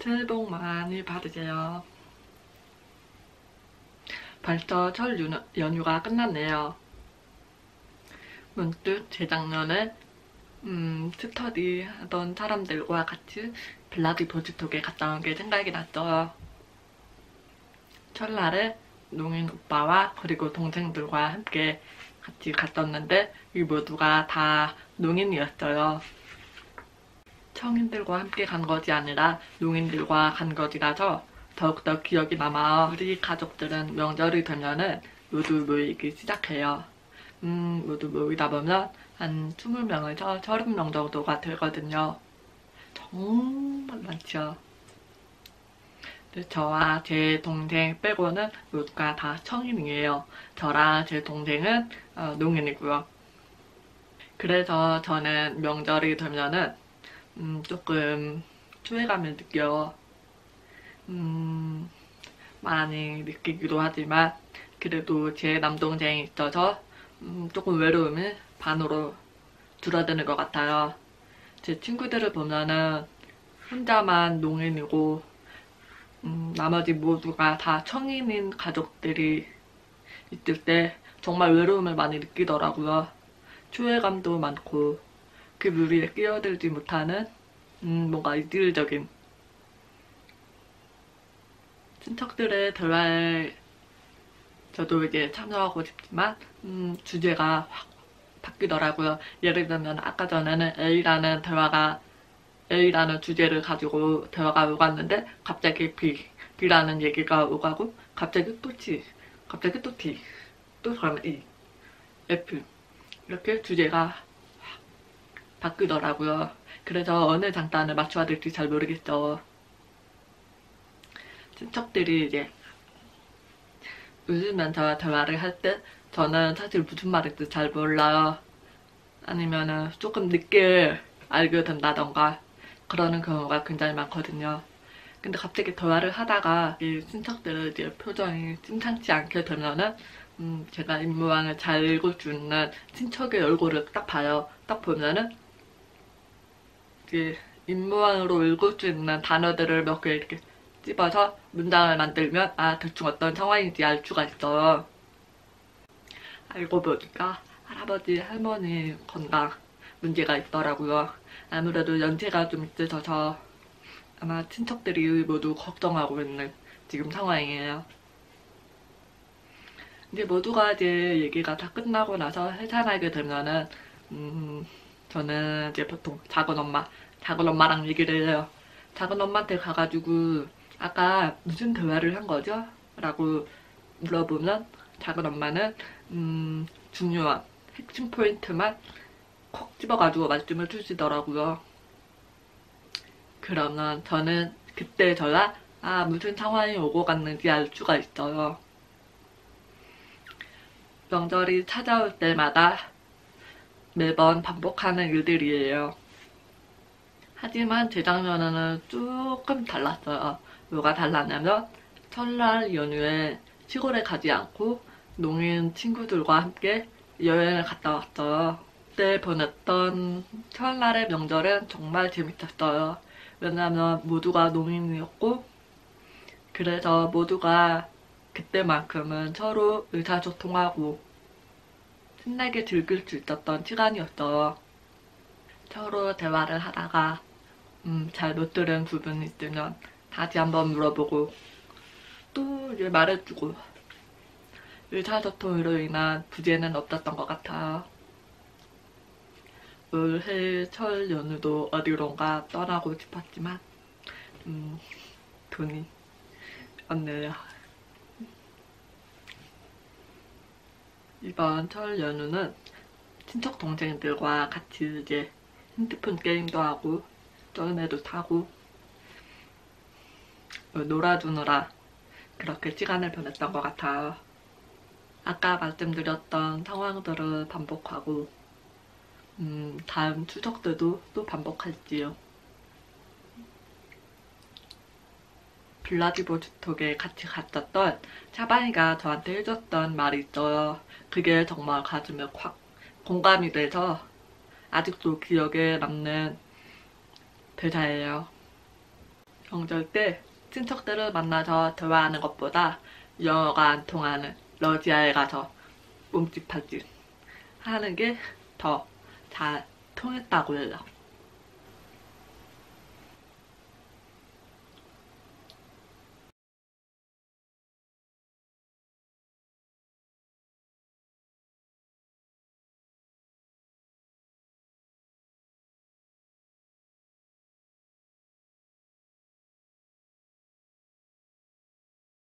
새해 복 많이 받으세요. 벌써 설 연휴가 끝났네요. 문득 재작년에 스터디 하던 사람들과 같이 블라디보스톡에 갔다 온 게 생각이 났어요. 설날에 농인 오빠와 그리고 동생들과 함께 같이 갔었는데 이 모두가 다 농인이었어요. 성인들과 함께 간 것이 아니라 농인들과 간 것이라서 더욱더 기억이 남아요. 우리 가족들은 명절이 되면은 모두 모이기 시작해요. 모두 모이다 보면 한 20명에서 30명 정도가 되거든요. 정말 많죠. 저와 제 동생 빼고는 모두가 다 성인이에요. 저랑 제 동생은 농인이고요. 그래서 저는 명절이 되면은 조금 소외감을 느껴요. 많이 느끼기도 하지만 그래도 제 남동생이 있어서 조금 외로움이 반으로 줄어드는 것 같아요. 제 친구들을 보면은 혼자만 농인이고 나머지 모두가 다 성인인 가족들이 있을 때 정말 외로움을 많이 느끼더라고요. 소외감도 많고 그 무리에 끼어들지 못하는 뭔가 이질적인 친척들의 대화에 저도 이제 참여하고 싶지만 주제가 확 바뀌더라고요. 예를 들면 아까 전에는 A라는 주제를 가지고 대화가 오갔는데 갑자기 B라는 얘기가 오가고 갑자기 또 C, 갑자기 또 D, 또 그러면 E, F 이렇게 주제가 바뀌더라고요. 그래서 어느 장단을 맞춰야 될지 잘 모르겠어. 친척들이 이제 웃으면서 대화를 할 때 저는 사실 무슨 말인지 잘 몰라요. 아니면은 조금 늦게 알게 된다던가 그러는 경우가 굉장히 많거든요. 근데 갑자기 대화를 하다가 이 친척들의 이제 표정이 심상치 않게 되면은 제가 입모양을 잘 읽을 수 있는 친척의 얼굴을 딱 봐요. 딱 보면은 이제 입모양으로 읽을 수 있는 단어들을 몇 개 이렇게 찝어서 문장을 만들면 대충 어떤 상황인지 알 수가 있어요. 알고 보니까 할아버지 할머니 건강 문제가 있더라고요. 아무래도 연세가 좀 있으셔서 아마 친척들이 모두 걱정하고 있는 지금 상황이에요. 이제 모두가 이제 얘기가 다 끝나고 나서 해산하게 되면은 저는 이제 보통 작은 엄마랑 얘기를 해요. 작은 엄마한테 가가지고 아까 무슨 대화를 한 거죠? 라고 물어보면 작은 엄마는 중요한 핵심 포인트만 콕 집어가지고 말씀을 주시더라고요. 그러면 저는 그때 저야 무슨 상황이 오고 갔는지 알 수가 있어요. 명절이 찾아올 때마다 매번 반복하는 일들이에요. 하지만 재작년에는 조금 달랐어요. 뭐가 달랐냐면 설날 연휴에 시골에 가지 않고 농인 친구들과 함께 여행을 갔다 왔어요. 그때 보냈던 설날의 명절은 정말 재밌었어요. 왜냐면 모두가 농인이었고 그래서 모두가 그때만큼은 서로 의사소통하고 신나게 즐길 수 있었던 시간이었어요. 서로 대화를 하다가 잘 못 들은 부분이 있으면 다시 한번 물어보고 또 이제 말해주고 의사소통으로 인한 부재는 없었던 것 같아요. 올해 설 연휴도 어디론가 떠나고 싶었지만 돈이 없네요. 이번 설 연휴는 친척 동생들과 같이 이제 핸드폰 게임도 하고 썰매도 타고 놀아주느라 그렇게 시간을 보냈던 것 같아요. 아까 말씀드렸던 상황들을 반복하고 다음 추석 때도 또 반복할지요. 블라디보스톡에 같이 갔었던 샤바이가 저한테 해줬던 말이 있어요. 그게 정말 가슴에 확 공감이 돼서 아직도 기억에 남는 대사예요. 명절 때 친척들을 만나서 대화하는 것보다 영어가 안 통하는 러지아에 가서 몸짓팔짓 하는 게 더 잘 통했다고 해요.